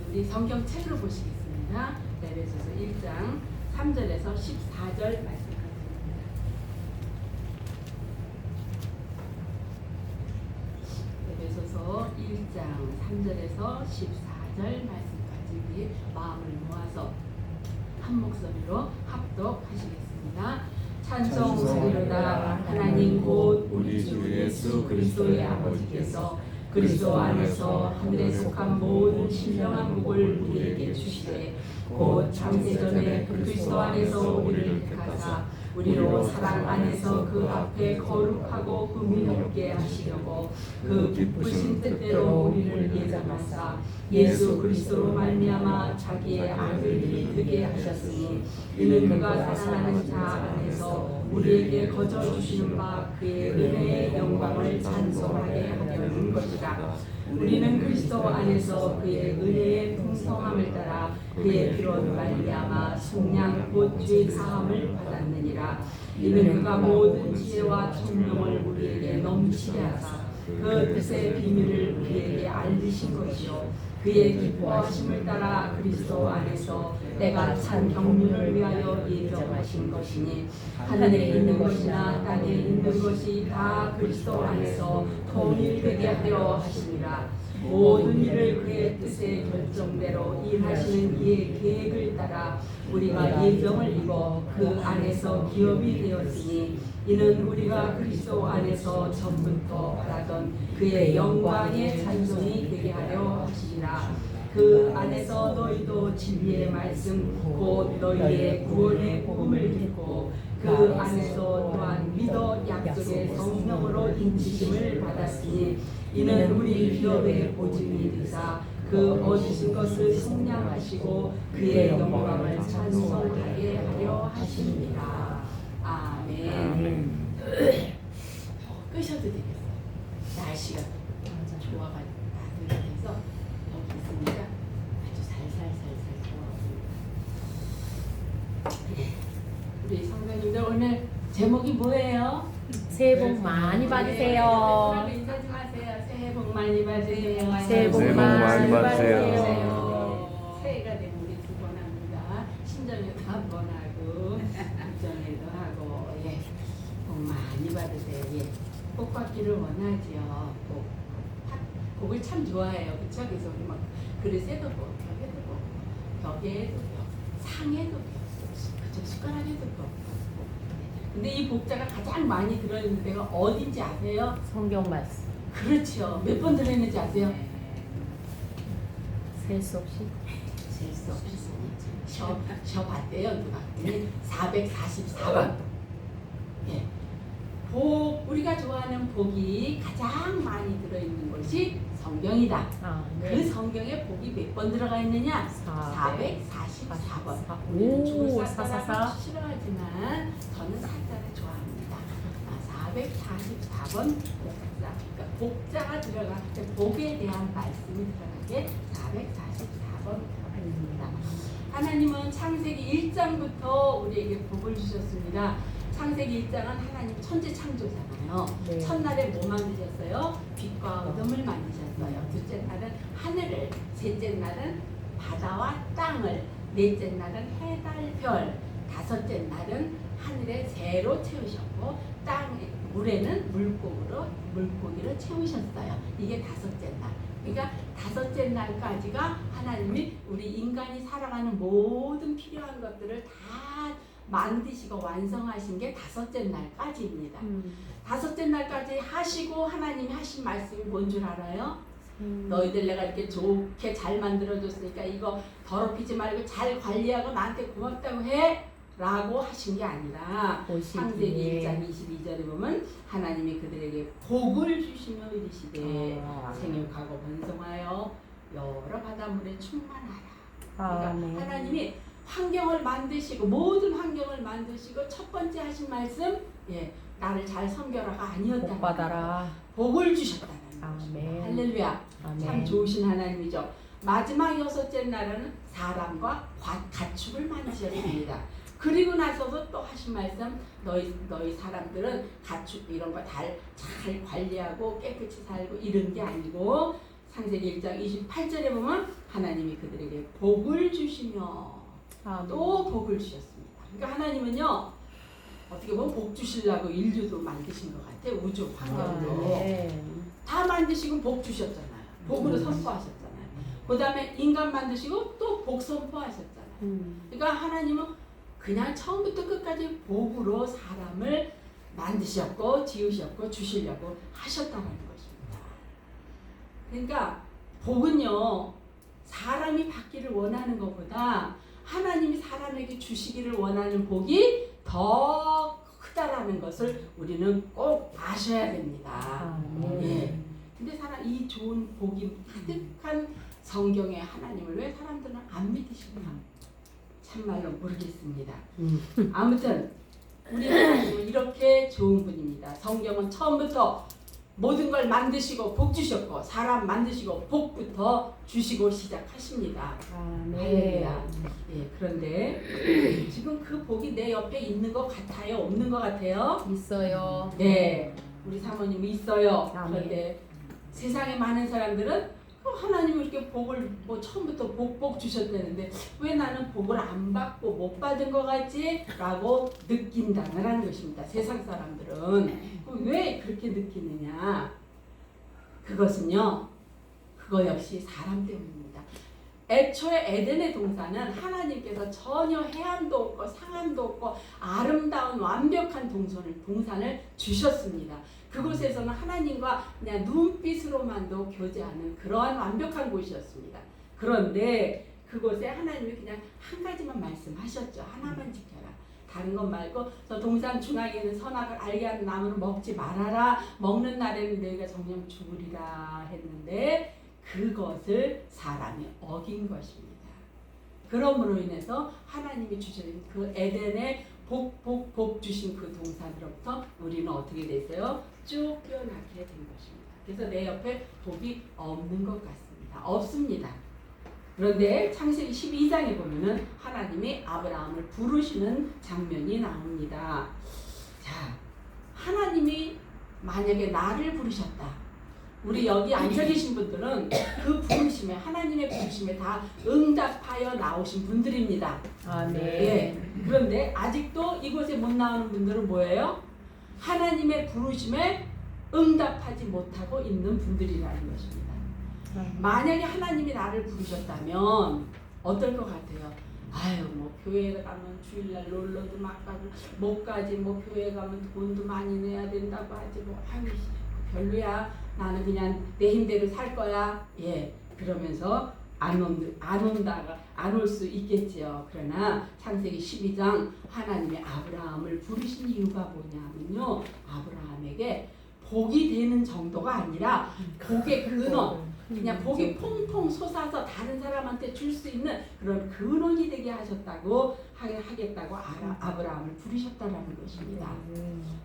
우리 성경책으로 보시겠습니다. 에베소서 1장 3절에서 14절 말씀까지입니다. 에베소서 1장 3절에서 14절 말씀까지 우리 마음을 모아서 한 목소리로 합독하시겠습니다. 찬송하리로다. 하나님 곧 우리 주 예수 그리스도의 아버지께서 그리스도 안에서 하늘에 속한 모든 신령한 복을 우리에게 주시되 곧 창세전에 그리스도 안에서 우리를 택하사 우리로 사랑 안에서 그 앞에 거룩하고 흠이 없게 하시려고 그 기쁘신 뜻대로 우리를 예정하사 예수 그리스도로 말미암아 자기의 아들이 되게 하셨으니 이는 그가 살아나는 자 안에서 우리에게 거저 주시는 바 그의 은혜의 영광을 찬송하게 하려는 것이라. 우리는 그리스도 안에서 그의 은혜의 풍성함을 따라 그의 피로 말미암아 속량 곧 죄 사함을 받았느니라. 이는 그가 모든 지혜와 총명을 우리에게 넘치게 하사 그 뜻의 비밀을 우리에게 알리신 것이요 그의 기뻐하심을 따라 그리스도 안에서 때가 찬 경륜을 위하여 예정하신 것이니 하늘에 있는 것이나 땅에 있는 것이 다 그리스도 안에서 통일되게 하려 하시니라. 모든 일을 그의 뜻의 결정대로 일하시는 이의 계획을 따라 우리가 예정을 입어 그 안에서 기업이 되었으니 이는 우리가 그리스도 안에서 전부터 바라던 그의 영광의 찬송이 되게 하려 하시니라. 그 안에서 너희도 진리의 말씀 곧 너희의 구원의 복음을 듣고 그 안에서 또한 믿어 약속의 성령으로 인치심을 받았으니 이는 우리 기업의 보증이 되사 그 얻으신 것을 속량하시고 그의 영광을 찬송하게 하려 하십니다. 아멘. 끄셔도 되겠어요. 날씨가 좋아가지고 따뜻해서 여기 있으니까 아주 살살살살 좋아하고. 우리 성도님들 오늘 제목이 뭐예요? 새해 복 많이 받으세요. 인사 좀 하세요. 새해 복 많이 받으세요. 새해 복 많이 받으세요. 새해가 되면 우리 2번 합니다. 신정에도 한 번 하고 입정에도 하고 예, 복 많이 받으세요. 예, 복 받기를 원하지요. 복을 참 좋아해요. 그렇죠? 그래서 우리 막 그릇에도 복, 벽에도 복, 벽에도 벽, 상에도 벽, 그쵸? 숟가락에도 벽. 근데 이 복자가 가장 많이 들어있는 데가 어딘지 아세요? 성경 말씀. 그렇죠. 몇 번 들어있는지 아세요? 셀 수 없이. 셀 수 없이 쉬어 봤대요. 누가? 444번. 예. 복, 우리가 좋아하는 복이 가장 많이 들어있는 것이 성경이다. 그 성경에 복이 몇 번 들어가 있느냐? 444번. 우리는 오, 죽을 사람을 444. 싫어하지만 저는 사자를 좋아합니다. 444번 복자. 그러니까 복자가 들어갈 때 복에 대한 말씀이 들어가게 444번 들어가 있습니다. 하나님은 창세기 1장부터 우리에게 복을 주셨습니다. 창세기 1장은 하나님 천지 창조잖아요. 네. 첫날에 뭐 만드셨어요? 빛과 어둠을 만드셨어요. 둘째 날은 하늘을, 셋째 날은 바다와 땅을, 넷째 날은 해, 달, 별, 다섯째 날은 하늘에 새로 채우셨고 물에는 물고기로 채우셨어요. 이게 다섯째 날. 그러니까 다섯째 날까지가 하나님이 우리 인간이 살아가는 모든 필요한 것들을 다 만드시고 완성하신 게 다섯째 날까지입니다. 다섯째 날까지 하시고 하나님이 하신 말씀이 뭔 줄 알아요? 너희들 내가 이렇게 좋게 잘 만들어줬으니까 이거 더럽히지 말고 잘 관리하고 나한테 고맙다고 해 라고 하신 게 아니라 창세기 1장 22절에 보면 하나님이 그들에게 복을 주시며 이르시되 생육하고 번성하여 여러 바닷물에 충만하라. 그러니까 하나님이 환경을 만드시고 모든 환경을 만드시고 첫 번째 하신 말씀 나를 잘 섬겨라가 아니었다는 복 받아라. 복을 주셨다는 아멘. 할렐루야. 아멘. 참 좋으신 하나님이죠. 마지막 여섯째 날에는 사람과 가축을 만드셨습니다. 그리고 나서도 또 하신 말씀 너희 사람들은 가축 이런 거 잘 관리하고 깨끗이 살고 이런 게 아니고 창세기 1장 28절에 보면 하나님이 그들에게 복을 주시며 아멘. 또 복을 주셨습니다. 그러니까 하나님은요 어떻게 보면 복 주시려고 인류도 만드신 것 같아. 우주 환경도 아멘. 다 만드시고 복 주셨잖아요. 복으로 선포하셨잖아요. 그 다음에 인간 만드시고 또 복 선포하셨잖아요. 그러니까 하나님은 그냥 처음부터 끝까지 복으로 사람을 만드셨고 지으셨고 주시려고 하셨다는 것입니다. 그러니까 복은요 사람이 받기를 원하는 것보다 하나님이 사람에게 주시기를 원하는 복이 더 크다라는 것을 우리는 꼭 아셔야 됩니다. 아멘. 예. 근데 이 좋은 복이 가득한 성경의 하나님을 왜 사람들은 안 믿으시나 참말로 모르겠습니다. 아무튼 우리 하나님은 이렇게 좋은 분입니다. 성경은 처음부터 모든 걸 만드시고 복 주셨고 사람 만드시고 복부터 주시고 시작하십니다. 할렐루야. 예, 그런데 지금 그 복이 내 옆에 있는 것 같아요? 없는 것 같아요? 있어요. 네, 우리 사모님 있어요. 아멘. 그런데 세상에 많은 사람들은 하나님은 이렇게 복을 뭐 처음부터 복 주셨다는데 왜 나는 복을 안 받고 못 받은 것 같지? 라고 느낀다는 것입니다. 세상 사람들은. 그럼 왜 그렇게 느끼느냐? 그것은요, 그거 역시 사람 때문입니다. 애초에 에덴의 동산은 하나님께서 전혀 해안도 없고 상안도 없고 아름다운 완벽한 동산을 주셨습니다. 그곳에서는 하나님과 그냥 눈빛으로만도 교제하는 그러한 완벽한 곳이었습니다. 그런데 그곳에 하나님이 그냥 한 가지만 말씀하셨죠. 하나만 지켜라. 다른 것 말고 저 동산 중앙에 있는 선악을 알게 하는 나무를 먹지 말아라. 먹는 날에는 너희가 정령 죽으리라 했는데 그것을 사람이 어긴 것입니다. 그러므로 인해서 하나님이 주신 그 에덴의 복 주신 그 동산으로부터 우리는 어떻게 됐어요? 쫓겨나게 된 것입니다. 그래서 내 옆에 복이 없는 것 같습니다. 없습니다. 그런데 창세기 12장에 보면은 하나님이 아브라함을 부르시는 장면이 나옵니다. 자, 하나님이 만약에 나를 부르셨다. 우리 여기 앉아 계신 분들은 그 부르심에 하나님의 부르심에 다 응답하여 나오신 분들입니다. 아멘. 예. 그런데 아직도 이곳에 못 나오는 분들은 뭐예요? 하나님의 부르심에 응답하지 못하고 있는 분들이라는 것입니다. 만약에 하나님이 나를 부르셨다면 어떨 것 같아요? 아유 뭐 교회 가면 주일날 놀러도 막 가고 못 가지 뭐 교회 가면 돈도 많이 내야 된다고 하지 뭐 아유 별로야 나는 그냥 내 힘대로 살 거야. 예, 그러면서 안 온다가 안 올 수 있겠지요. 그러나 창세기 12장 하나님의 아브라함을 부르신 이유가 뭐냐면요. 아브라함에게 복이 되는 정도가 아니라 복의 근원, 그냥 복이 퐁퐁 솟아서 다른 사람한테 줄 수 있는 그런 근원이 되게 하셨다고 하겠다고 아브라함을 부르셨다라는 것입니다.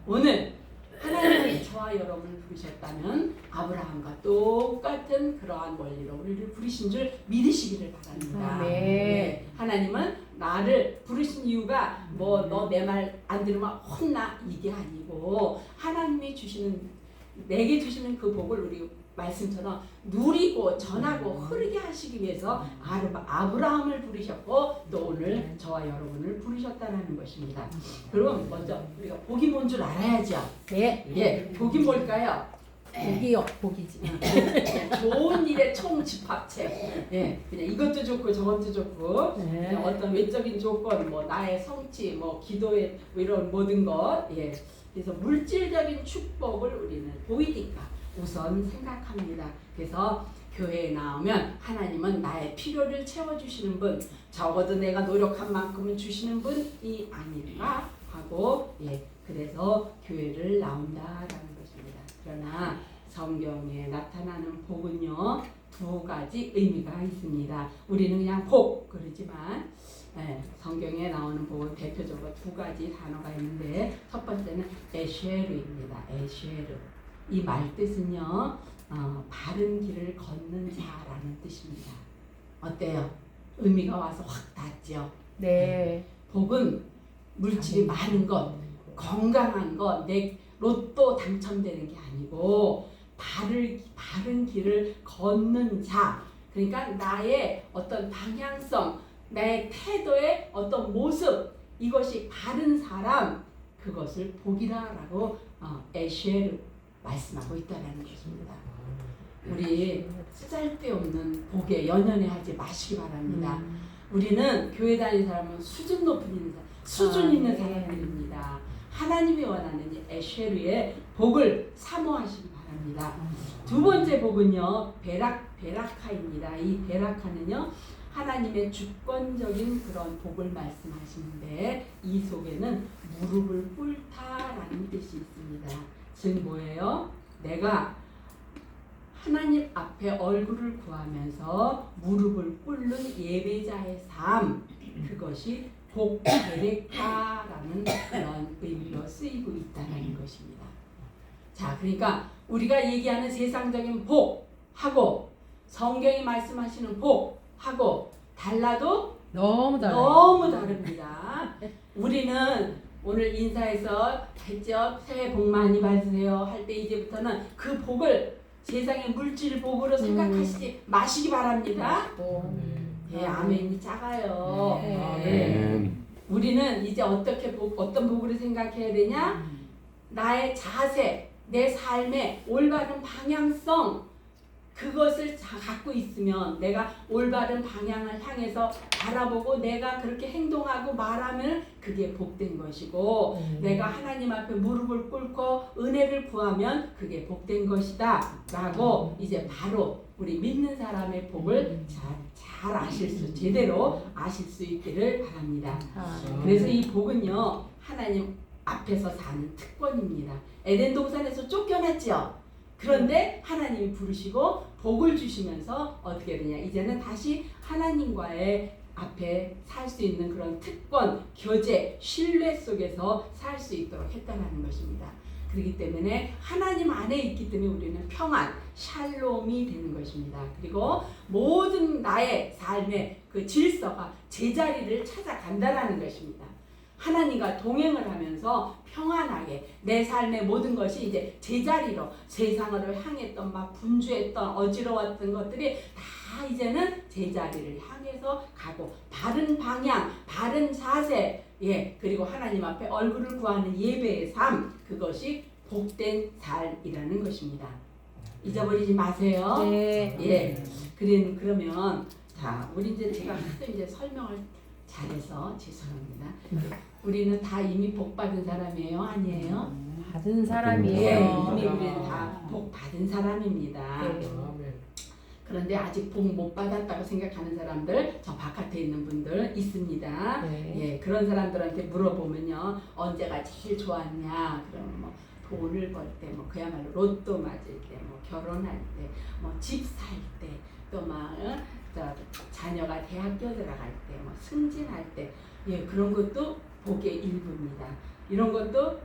오늘 하나님이 저와 여러분을 부르셨다면 아브라함과 똑같은 그러한 원리로 우리를 부르신 줄 믿으시기를 바랍니다. 네. 하나님은 나를 부르신 이유가 뭐 너 내 말 안 들으면 혼나 이게 아니고 하나님이 주시는 내게 주시는 그 복을 우리 말씀처럼 누리고 전하고 흐르게 하시기 위해서 아브라함을 부르셨고 또 오늘 저와 여러분을 부르셨다는 것입니다. 그럼 먼저 우리가 복이 뭔 줄 알아야죠. 네. 예, 복이 뭘까요? 복이요. 복이지. 좋은 일의 총집합체. 예, 그냥 이것도 좋고 저것도 좋고 네. 어떤 외적인 조건, 뭐 나의 성취, 뭐 기도의 뭐 이런 모든 것. 예, 그래서 물질적인 축복을 우리는 보이니까. 우선 생각합니다. 그래서 교회에 나오면 하나님은 나의 필요를 채워주시는 분, 적어도 내가 노력한 만큼은 주시는 분이 아닌가 하고, 예, 그래서 교회를 나온다라는 것입니다. 그러나 성경에 나타나는 복은요, 두 가지 의미가 있습니다. 우리는 그냥 복 그러지만 성경에 나오는 복은 대표적으로 두 가지 단어가 있는데 첫 번째는 에쉐르입니다. 에쉐르. 이 말 뜻은요, 바른 길을 걷는 자라는 뜻입니다. 어때요? 의미가 와서 확 닿죠? 네. 복은 물질이 많은 것, 건강한 것, 내 로또 당첨되는 게 아니고 바른 길을 걷는 자, 그러니까 나의 어떤 방향성, 나의 태도의 어떤 모습, 이것이 바른 사람, 그것을 복이라라고 에쉐르 말씀하고 있다는 것입니다. 우리 쓰잘데없는 복에 연연해하지 마시기 바랍니다. 우리는 교회 다니는 사람은 수준 높은 수준 있는 사람들입니다. 하나님이 원하는 이 에쉐르의 복을 사모하시기 바랍니다. 두 번째 복은요, 베라카입니다. 이 베라카는요, 하나님의 주권적인 그런 복을 말씀하시는데 이 속에는 무릎을 꿇다라는 뜻이 있습니다. 즉 뭐예요? 내가 하나님 앞에 얼굴을 구하면서 무릎을 꿇는 예배자의 삶, 그것이 복베레카라는 그런 의미로 쓰이고 있다는 것입니다. 자, 그러니까 우리가 얘기하는 세상적인 복하고 성경이 말씀하시는 복하고 달라도 너무 너무 다릅니다. 우리는 오늘 인사해서 했죠. 새해 복 많이 받으세요 할 때 이제부터는 그 복을 세상의 물질 복으로 생각하시지 마시기 바랍니다. 예, 아멘이 작아요. 예. 우리는 이제 어떤 복으로 생각해야 되냐? 나의 자세, 내 삶의 올바른 방향성, 그것을 갖고 있으면 내가 올바른 방향을 향해서 바라보고 내가 그렇게 행동하고 말하면 그게 복된 것이고 내가 하나님 앞에 무릎을 꿇고 은혜를 구하면 그게 복된 것이다 라고 이제 바로 우리 믿는 사람의 복을 잘 아실 수, 제대로 아실 수 있기를 바랍니다. 그래서 이 복은요, 하나님 앞에서 사는 특권입니다. 에덴 동산에서 쫓겨났죠. 그런데 하나님이 부르시고 복을 주시면서 어떻게 되냐, 이제는 다시 하나님과의 앞에 살 수 있는 그런 특권, 교제, 신뢰 속에서 살 수 있도록 했다는 것입니다. 그렇기 때문에 하나님 안에 있기 때문에 우리는 평안, 샬롬이 되는 것입니다. 그리고 모든 나의 삶의 그 질서가 제자리를 찾아간다는 것입니다. 하나님과 동행을 하면서 평안하게 내 삶의 모든 것이 이제 제자리로, 세상을 향했던 막 분주했던 어지러웠던 것들이 다 이제는 제자리를 향해서 가고 바른 방향, 바른 자세, 예, 그리고 하나님 앞에 얼굴을 구하는 예배의 삶, 그것이 복된 삶이라는 것입니다. 잊어버리지 마세요. 네. 예. 그러면 자, 우리 이제 제가 하도 이제 설명을 잘해서 죄송합니다. 우리는 다 이미 복 받은 사람이에요, 아니에요? 받은 사람이에요. 예, 이미 우리는 다 복 받은 사람입니다. 네. 그런데 아직 복 못 받았다고 생각하는 사람들, 저 바깥에 있는 분들 있습니다. 네. 예, 그런 사람들한테 물어보면요, 언제가 제일 좋았냐? 그러면 뭐 돈을 벌 때, 뭐 그야말로 로또 맞을 때, 뭐 결혼할 때, 뭐 집 살 때, 또 막 자녀가 대학교 들어갈 때, 뭐 승진할 때, 예, 그런 것도 복의 일부입니다. 이런 것도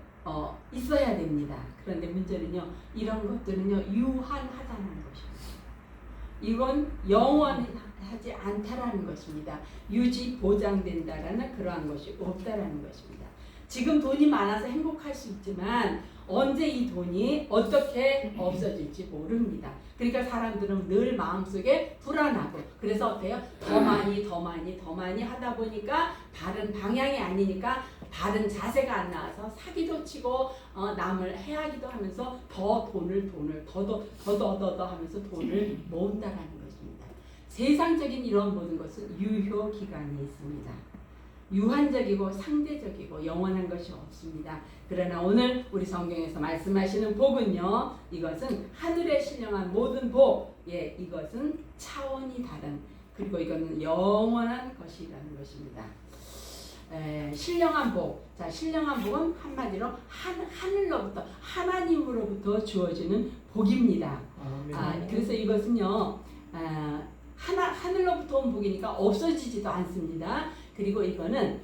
있어야 됩니다. 그런데 문제는요, 이런 것들은요, 유한하다는 것입니다. 이건 영원하지 않다라는 것입니다. 유지 보장된다라는 그러한 것이 없다라는 것입니다. 지금 돈이 많아서 행복할 수 있지만 언제 이 돈이 어떻게 없어질지 모릅니다. 그러니까 사람들은 늘 마음속에 불안하고, 그래서 어때요? 더 많이 하다 보니까 바른 방향이 아니니까 바른 자세가 안 나와서 사기도 치고 남을 해하기도 하면서 더 돈을 더 하면서 돈을 모은다라는 것입니다. 세상적인 이런 모든 것은 유효 기간이 있습니다. 유한적이고 상대적이고 영원한 것이 없습니다. 그러나 오늘 우리 성경에서 말씀하시는 복은요, 이것은 하늘에 신령한 모든 복, 예, 이것은 차원이 다른, 그리고 이거는 영원한 것이라는 것입니다. 신령한 복, 자, 신령한 복은 한마디로 하늘로부터, 하나님으로부터 주어지는 복입니다. 그래서 이것은요, 하늘로부터 온 복이니까 없어지지도 않습니다. 그리고 이거는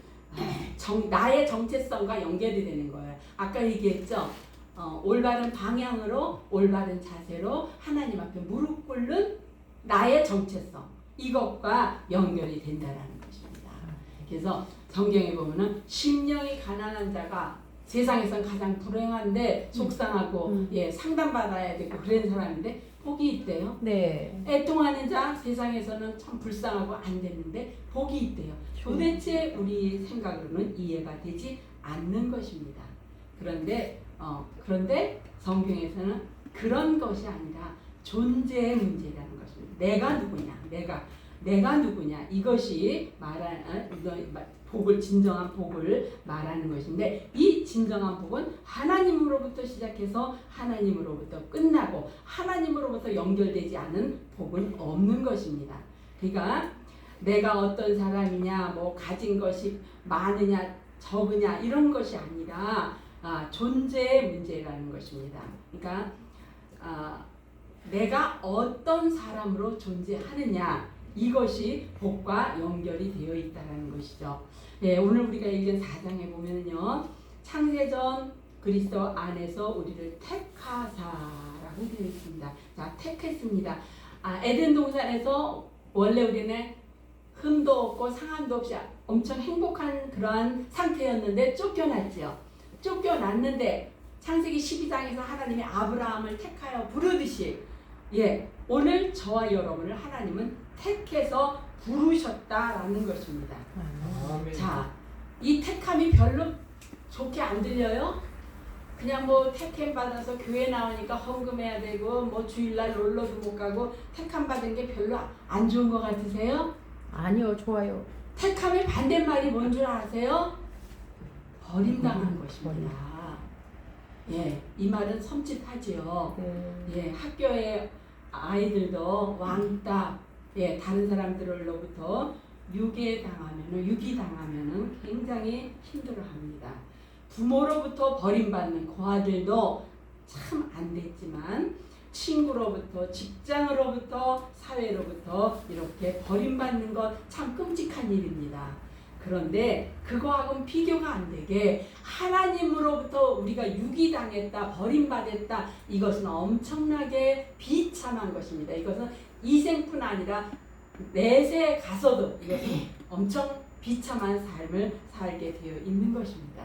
나의 정체성과 연결이 되는 거예요. 아까 얘기했죠. 올바른 방향으로, 올바른 자세로 하나님 앞에 무릎 꿇는 나의 정체성, 이것과 연결이 된다라는 것입니다. 그래서 성경에 보면은 심령이 가난한 자가 세상에선 가장 불행한데 속상하고 예, 상담받아야 되고 그런 사람인데 복이 있대요. 네. 애통하는 자 세상에서는 참 불쌍하고 안 됐는데 복이 있대요. 도대체 우리 생각으로는 이해가 되지 않는 것입니다. 그런데 성경에서는 그런 것이 아니라 존재의 문제라는 것입니다. 내가 누구냐, 내가 누구냐, 이것이 복을, 진정한 복을 말하는 것인데, 이 진정한 복은 하나님으로부터 시작해서 하나님으로부터 끝나고 하나님으로부터 연결되지 않은 복은 없는 것입니다. 그러니까 내가 어떤 사람이냐, 뭐 가진 것이 많으냐 적으냐 이런 것이 아니라 존재의 문제라는 것입니다. 그러니까 내가 어떤 사람으로 존재하느냐, 이것이 복과 연결이 되어 있다는 것이죠. 네, 오늘 우리가 읽은 4장에 보면요, 창세전 그리스도 안에서 우리를 택하사라고 되어 있습니다. 자, 택했습니다. 에덴 동산에서 원래 우리는 흠도 없고 상함도 없이 엄청 행복한 그러한 상태였는데 쫓겨났지요. 쫓겨났는데 창세기 12장에서 하나님이 아브라함을 택하여 부르듯이, 오늘 저와 여러분을 하나님은 택해서 부르셨다라는 것입니다. 자, 이 택함이 별로 좋게 안 들려요? 그냥 뭐 택함 받아서 교회 나오니까 헌금해야 되고 뭐 주일날 놀러도 못 가고 택함 받은 게 별로 안 좋은 것 같으세요? 아니요, 좋아요. 택함의 반대말이 뭔 줄 아세요? 버림당한 것입니다. 이 말은 섬찟하지요. 학교에 아이들도 왕따, 다른 사람들로부터 유기당하면은 굉장히 힘들어합니다. 부모로부터 버림받는 그 아들도 참 안 됐지만 친구로부터, 직장으로부터, 사회로부터 이렇게 버림받는 것 참 끔찍한 일입니다. 그런데 그거하고는 비교가 안 되게 하나님으로부터 우리가 유기당했다, 버림받았다, 이것은 엄청나게 비참한 것입니다. 이것은 이생뿐 아니라 내세에 가서도 이것은 엄청 비참한 삶을 살게 되어 있는 것입니다.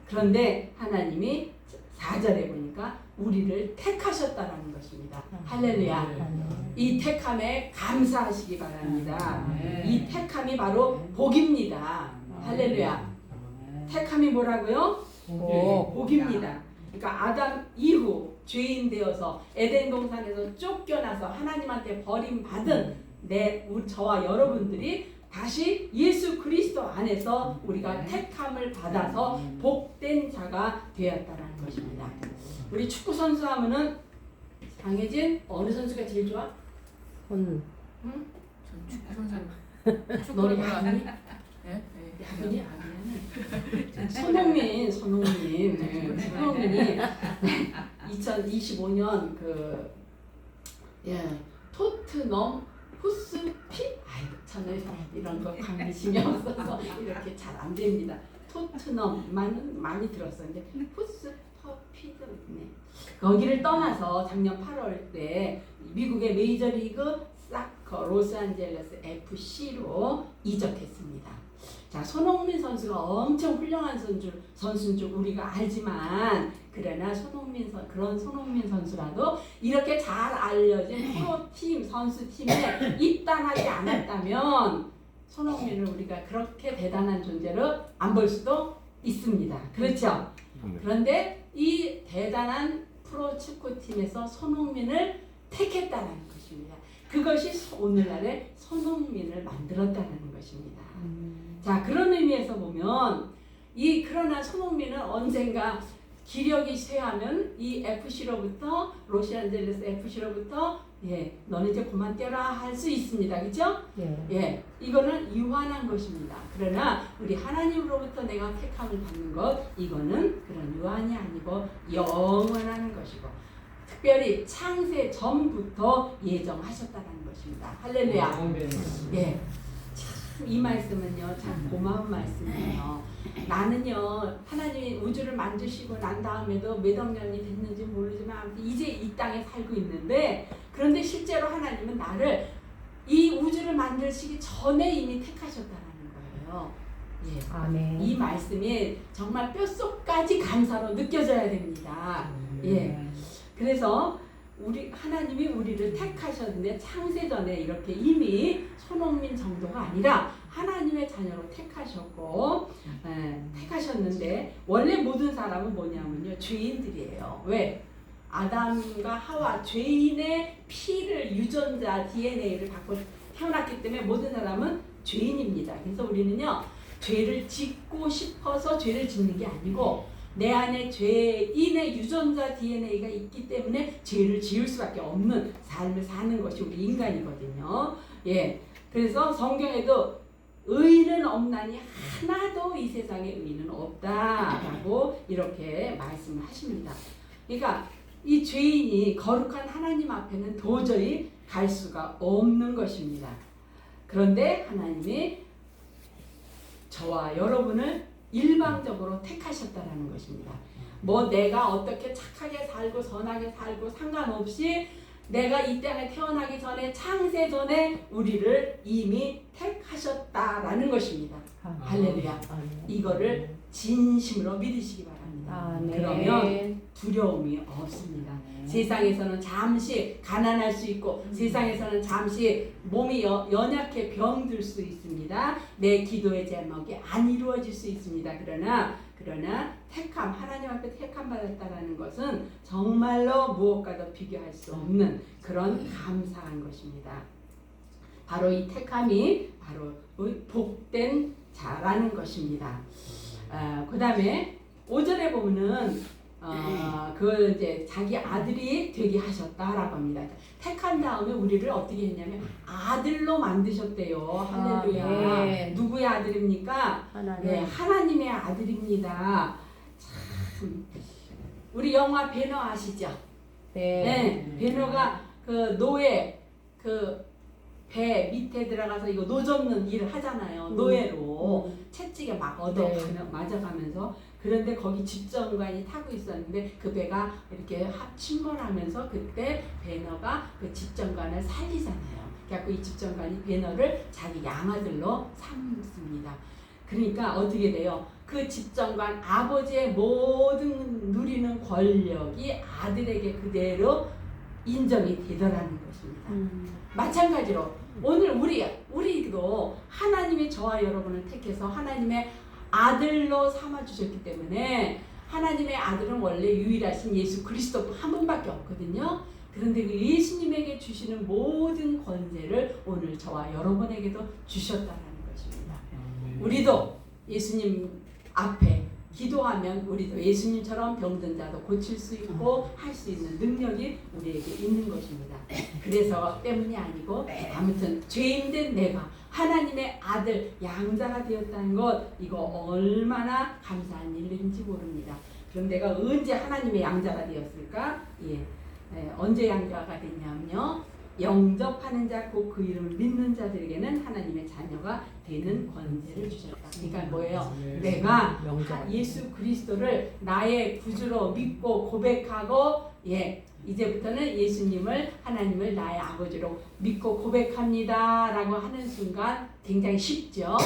그런데 하나님이 4절에 보니까 우리를 택하셨다는 것입니다. 할렐루야. 이 택함에 감사하시기 바랍니다. 이 택함이 바로 복입니다. 할렐루야. 택함이 뭐라고요? 복입니다. 그러니까 아담 이후 죄인 되어서 에덴 동산에서 쫓겨나서 하나님한테 버림받은 저와 여러분들이 다시 예수 그리스도 안에서 우리가 택함을 받아서 복된 자가 되었다는 것입니다. 우리 축구 선수 하면은 장혜진 어느 선수가 제일 좋아? 응? 축구 선수. 너는 야구니? 예? 야구니 아니야. 손흥민이 2025년 토트넘 후스피? 저는 이런 거 관심이 없어서 이렇게 잘 안 됩니다. 토트넘만은 많이 들었었는데 후스피드네. 거기를 떠나서 작년 8월에 미국의 메이저리그 사커 로스앤젤레스 FC로 이적했습니다. 자, 손흥민 선수가 엄청 훌륭한 선수인 줄 우리가 알지만, 그러나 그런 손흥민 선수라도 이렇게 잘 알려진 프로팀 선수팀에 입단하지 않았다면 손흥민을 우리가 그렇게 대단한 존재로 안 볼 수도 있습니다. 그렇죠? 그런데 이 대단한 프로축구팀에서 손흥민을 택했다는 것입니다. 그것이 오늘날의 손흥민을 만들었다는 것입니다. 자, 그런 의미에서 보면 그러나 손흥민은 언젠가 기력이 쇠하면 이 FC로부터, 로스앤젤레스 FC로부터 너는 이제 그만 뛰어라 할 수 있습니다. 그렇죠? 이거는 유한한 것입니다. 그러나 우리 하나님으로부터 내가 택함을 받는 것, 이거는 그런 유한이 아니고 영원한 것이고, 특별히 창세 전부터 예정하셨다는 것입니다. 할렐루야. 참 이 말씀은요, 참 고마운 말씀이에요. 나는요, 하나님이 우주를 만드시고 난 다음에도 몇억 년이 됐는지 모르지만 아무튼 이제 이 땅에 살고 있는데, 그런데 실제로 하나님은 나를 이 우주를 만드시기 전에 이미 택하셨다는 거예요. 아멘. 이 말씀이 정말 뼛속까지 감사로 느껴져야 됩니다. 그래서 우리 하나님이 우리를 택하셨는데 창세전에 이렇게 이미 손흥민 정도가 아니라 하나님의 자녀로 택하셨고 택하셨는데 원래 모든 사람은 뭐냐면요 죄인들이에요. 왜? 아담과 하와 죄인의 피를 유전자 DNA를 갖고 태어났기 때문에 모든 사람은 죄인입니다. 그래서 우리는요 죄를 짓고 싶어서 죄를 짓는 게 아니고 내 안에 죄인의 유전자 DNA가 있기 때문에 죄를 지을 수밖에 없는 삶을 사는 것이 우리 인간이거든요. 예, 그래서 성경에도 의인은 없나니 하나도 이 세상에 의인은 없다라고 이렇게 말씀을 하십니다. 그러니까 이 죄인이 거룩한 하나님 앞에는 도저히 갈 수가 없는 것입니다. 그런데 하나님이 저와 여러분을 일방적으로 택하셨다라는 것입니다. 뭐 내가 어떻게 착하게 살고 선하게 살고 상관없이 내가 이 땅에 태어나기 전에 창세 전에 우리를 이미 택하셨다라는 것입니다. 할렐루야. 이거를 진심으로 믿으시기 바랍니다. 그러면 두려움이 없습니다. 세상에서는 잠시 가난할 수 있고 세상에서는 잠시 몸이 연약해 병들 수 있습니다. 내 기도의 제목이 안 이루어질 수 있습니다. 그러나 택함, 하나님 앞에 택함 받았다라는 것은 정말로 무엇과도 비교할 수 없는 그런 감사한 것입니다. 바로 이 택함이 바로 복된 자라는 것입니다. 그 다음에 5절에 보면은 그걸 이제 자기 아들이 되게 하셨다라고 합니다. 택한 다음에 우리를 어떻게 했냐면 아들로 만드셨대요. 할렐루야. 누구의 아들입니까? 네, 하나님의 아들입니다. 참 우리 영화 배너 아시죠? 네, 배너가 그 노예 배 밑에 들어가서 이거 노 젓는 일을 하잖아요. 노예로 채찍에 막 맞아가면서 그런데 거기 집정관이 타고 있었는데 그 배가 이렇게 침몰하면서 그때 배너가 그 집정관을 살리잖아요. 그래갖고 이 집정관이 배너를 자기 양아들로 삼습니다. 그러니까 어떻게 돼요? 그 집정관 아버지의 모든 누리는 권력이 아들에게 그대로 인정이 되더라는 것입니다. 마찬가지로 오늘 우리도 하나님이 저와 여러분을 택해서 하나님의 아들로 삼아주셨기 때문에 하나님의 아들은 원래 유일하신 예수 그리스도 한 분밖에 없거든요. 그런데 그 예수님에게 주시는 모든 권세를 오늘 저와 여러분에게도 주셨다는 것입니다. 우리도 예수님 앞에 기도하면 우리도 예수님처럼 병든 자도 고칠 수 있고 할 수 있는 능력이 우리에게 있는 것입니다. 그래서 때문이 아니고 아무튼 죄인된 내가 하나님의 아들 양자가 되었다는 것 이거 얼마나 감사한 일인지 모릅니다. 그럼 내가 언제 하나님의 양자가 되었을까? 언제 양자가 됐냐면요. 영접하는 자 곧 그 이름을 믿는 자들에게는 하나님의 자녀가 되는 권세를 주셨다. 그러니까 뭐예요? 내가 예수 그리스도를 나의 구주로 믿고 고백하고 이제부터는 예수님을 하나님을 나의 아버지로 믿고 고백합니다 라고 하는 순간 굉장히 쉽죠.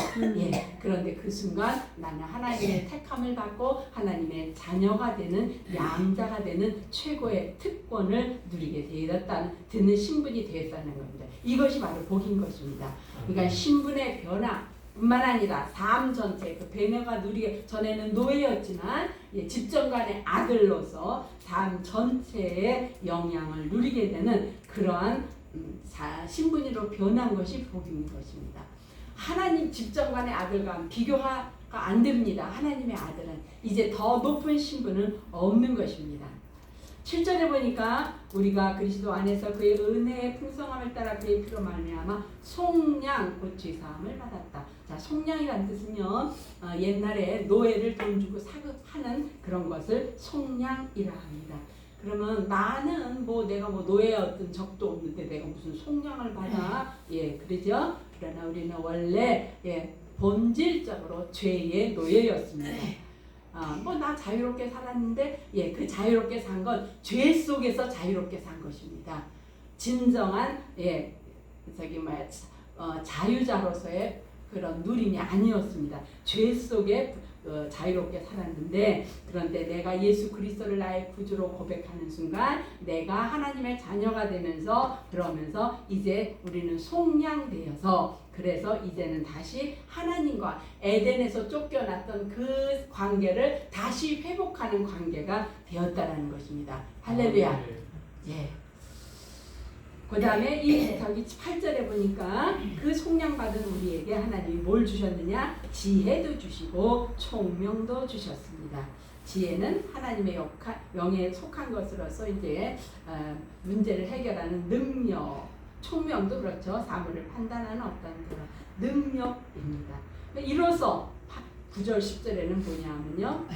그런데 그 순간 나는 하나님의 택함을 받고 하나님의 자녀가 되는 양자가 되는 최고의 특권을 누리게 되는 신분이 되었다는 겁니다. 이것이 바로 복인 것입니다. 그러니까 신분의 변화 뿐만 아니라 삶 전체 그 배너가 누리게 전에는 노예였지만 집정관의 아들로서 삶 전체의 영향을 누리게 되는 그러한 신분으로 변한 것이 복인 것입니다. 하나님 집정관의 아들과 비교가 안 됩니다. 하나님의 아들은 이제 더 높은 신분은 없는 것입니다. 7절에 보니까 우리가 그리스도 안에서 그의 은혜의 풍성함을 따라 그의 피로 말미암아 속량 곧 죄사함을 받았다. 자, 속량이라는 뜻은요 옛날에 노예를 돈 주고 사는 그런 것을 속량이라 합니다. 그러면 나는 내가 노예였던 적도 없는데 내가 무슨 속량을 받아? 그러죠. 그러나 우리는 원래 본질적으로 죄의 노예였습니다. 나 자유롭게 살았는데 그 자유롭게 산 건 죄 속에서 자유롭게 산 것입니다. 진정한 자유자로서의 그런 누림이 아니었습니다. 죄 속에 자유롭게 살았는데 그런데 내가 예수 그리스도를 나의 구주로 고백하는 순간 내가 하나님의 자녀가 되면서 그러면서 이제 우리는 속량되어서 그래서 이제는 다시 하나님과 에덴에서 쫓겨났던 그 관계를 다시 회복하는 관계가 되었다라는 것입니다. 할렐루야. 예. 그 다음에 이 저기 8절에 보니까 그 속량받은 우리에게 하나님이 뭘 주셨느냐? 지혜도 주시고 총명도 주셨습니다. 지혜는 하나님의 영에 속한 것으로서 이제 문제를 해결하는 능력, 총명도 그렇죠. 사물을 판단하는 어떤 그런 능력입니다. 이로써 9절 10절에는 뭐냐면요.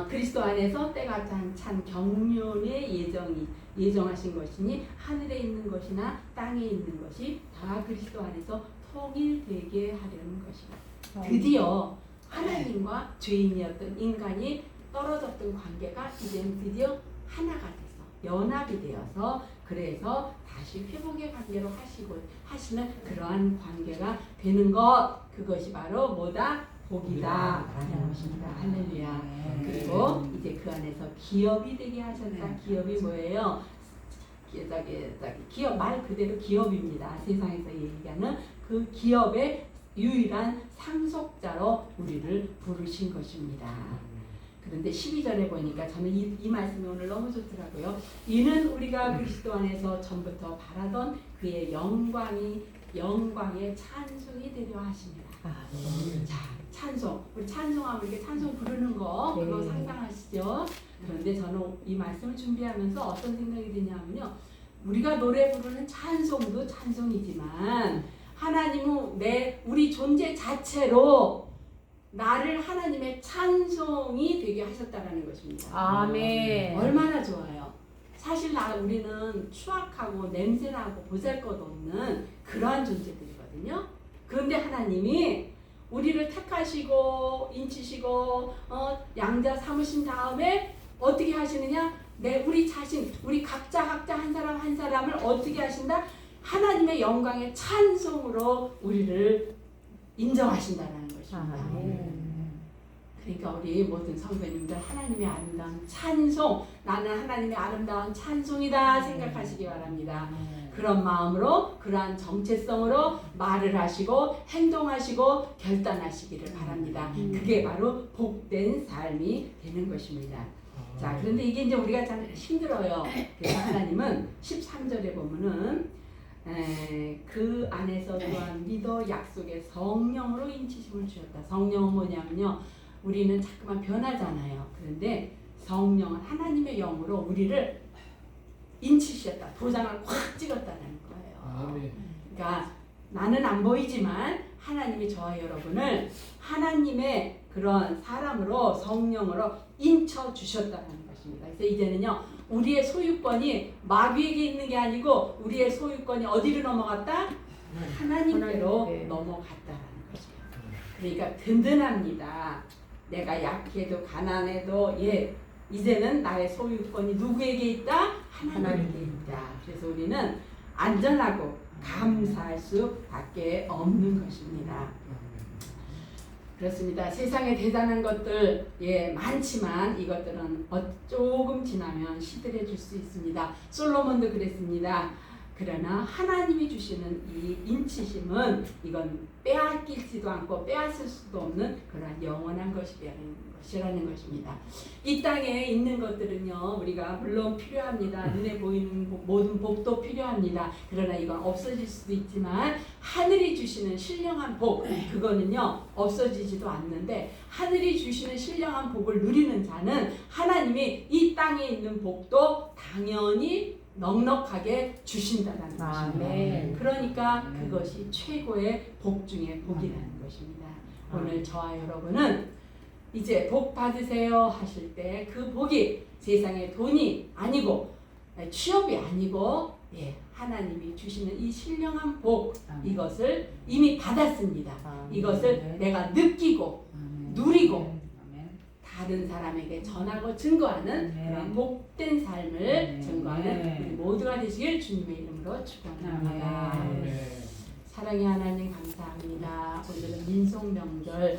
그리스도 안에서 때가 찬 경륜의 예정하신 것이니 하늘에 있는 것이나 땅에 있는 것이 다 그리스도 안에서 통일되게 하려는 것이다. 드디어 하나님과 죄인이었던 인간이 떨어졌던 관계가 이제는 드디어 하나가 돼서 연합이 되어서 그래서 다시 회복의 관계로 하시는 그러한 관계가 되는 것 그것이 바로 뭐다? 복이다라는 것입니다. 할렐루야. 그리고 이제 그 안에서 기업이 되게 하셨다. 기업이 뭐예요? 기업 말 그대로 기업입니다. 세상에서 얘기하는 그 기업의 유일한 상속자로 우리를 부르신 것입니다. 그런데 12절에 보니까 저는 이 말씀이 오늘 너무 좋더라고요. 이는 우리가 그리스도 안에서 전부터 바라던 그의 영광의 찬송이 되려 하십니다. 자, 찬송. 우리 찬송하면 이렇게 찬송 부르는 거 그거 상상하시죠? 그런데 저는 이 말씀을 준비하면서 어떤 생각이 드냐면요. 우리가 노래 부르는 찬송도 찬송이지만 하나님은 우리 존재 자체로 나를 하나님의 찬송이 되게 하셨다는 것입니다. 아멘. 얼마나 좋아요. 사실 우리는 추악하고 냄새나고 보잘것없는 그러한 존재들이거든요. 그런데 하나님이 우리를 택하시고 인치시고 양자 삼으신 다음에 어떻게 하시느냐? 우리 각자 한 사람 한 사람을 어떻게 하신다? 하나님의 영광의 찬송으로 우리를 인정하신다는 것입니다. 그러니까 우리 모든 성도님들 하나님의 아름다운 찬송, 나는 하나님의 아름다운 찬송이다 생각하시기 바랍니다. 그런 마음으로 그러한 정체성으로 말을 하시고 행동하시고 결단하시기를 바랍니다. 그게 바로 복된 삶이 되는 것입니다. 자, 그런데 이게 이제 우리가 참 힘들어요. 그래서 하나님은 13절에 보면은 그 안에서 또한 믿어 약속의 성령으로 인치심을 주셨다. 성령은 뭐냐면요. 우리는 자꾸만 변하잖아요. 그런데 성령은 하나님의 영으로 우리를 인치셨다. 도장을 확 찍었다는 거예요. 그러니까 나는 안 보이지만 하나님이 저와 여러분을 하나님의 그런 사람으로 성령으로 인쳐 주셨다는 것입니다. 그래서 이제는요. 우리의 소유권이 마귀에게 있는 게 아니고 우리의 소유권이 어디로 넘어갔다? 하나님께로 넘어갔다는 거죠. 그러니까 든든합니다. 내가 약해도 가난해도 이제는 나의 소유권이 누구에게 있다? 하나님께 있다. 그래서 우리는 안전하고 감사할 수밖에 없는 것입니다. 그렇습니다. 세상에 대단한 것들 많지만 이것들은 조금 지나면 시들해질 수 있습니다. 솔로몬도 그랬습니다. 그러나 하나님이 주시는 이 인치심은 이건 빼앗기지도 않고 빼앗을 수도 없는 그러한 영원한 것이라는 것입니다. 이 땅에 있는 것들은요 우리가 물론 필요합니다. 눈에 보이는 모든 복도 필요합니다. 그러나 이건 없어질 수도 있지만 하늘이 주시는 신령한 복 그거는요 없어지지도 않는데 하늘이 주시는 신령한 복을 누리는 자는 하나님이 이 땅에 있는 복도 당연히 넉넉하게 주신다는 것입니다. 그러니까 그것이 최고의 복 중의 복이라는 것입니다. 오늘 저와 여러분은 이제 복 받으세요 하실 때 그 복이 세상의 돈이 아니고 취업이 아니고 하나님이 주시는 이 신령한 복 이것을 이미 받았습니다. 이것을 내가 느끼고 누리고 다른 사람에게 전하고 증거하는 그런 복된 삶을 증거하는 우리 모두가 되시길 주님의 이름으로 축원합니다. 사랑의 하나님 감사합니다. 오늘은 민속 명절